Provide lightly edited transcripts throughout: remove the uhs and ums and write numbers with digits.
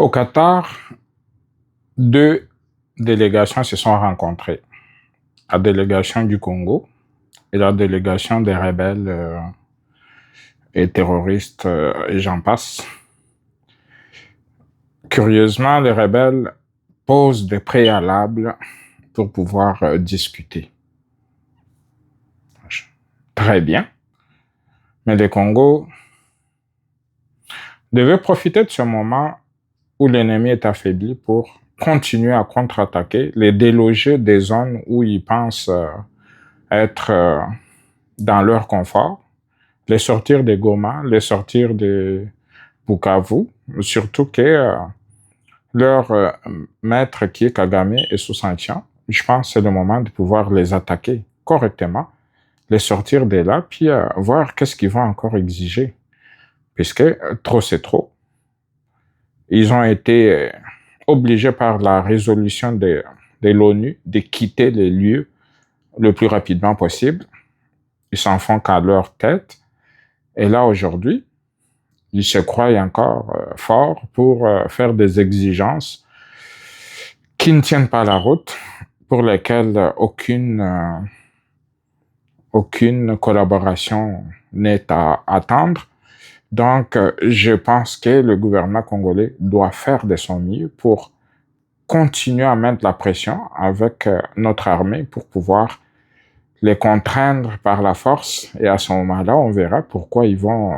Au Qatar, deux délégations se sont rencontrées. La délégation du Congo et la délégation des rebelles et terroristes, et j'en passe. Curieusement, les rebelles posent des préalables pour pouvoir discuter. Très bien. Mais le Congo devait profiter de ce moment où l'ennemi est affaibli pour continuer à contre-attaquer, les déloger des zones où ils pensent être dans leur confort, les sortir de Goma, les sortir de Bukavu, surtout que leur maître qui est Kagame est sous sanction. Je pense que c'est le moment de pouvoir les attaquer correctement, les sortir de là, puis voir qu'est-ce qu'ils vont encore exiger. Puisque trop c'est trop. Ils ont été obligés par la résolution de l'ONU de quitter les lieux le plus rapidement possible. Ils s'en font qu'à leur tête. Et là, aujourd'hui, ils se croient encore forts pour faire des exigences qui ne tiennent pas la route, pour lesquelles aucune collaboration n'est à attendre. Donc, je pense que le gouvernement congolais doit faire de son mieux pour continuer à mettre la pression avec notre armée pour pouvoir les contraindre par la force. Et à ce moment-là, on verra pourquoi ils vont,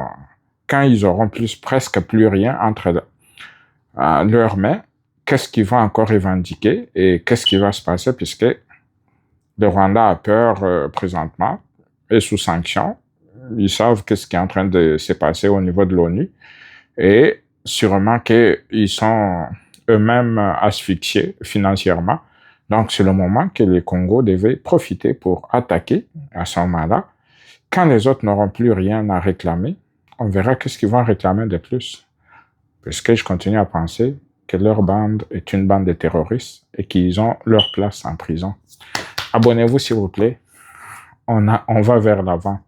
quand ils auront presque plus rien entre leurs mains, qu'est-ce qu'ils vont encore revendiquer et qu'est-ce qui va se passer, puisque le Rwanda a peur présentement, est sous sanction. Ils savent ce qui est en train de se passer au niveau de l'ONU et sûrement qu'ils sont eux-mêmes asphyxiés financièrement. Donc, c'est le moment que le Congo devait profiter pour attaquer à ce moment-là. Quand les autres n'auront plus rien à réclamer, on verra qu'est-ce qu'ils vont réclamer de plus. Parce que je continue à penser que leur bande est une bande de terroristes et qu'ils ont leur place en prison. Abonnez-vous, s'il vous plaît. On va vers l'avant.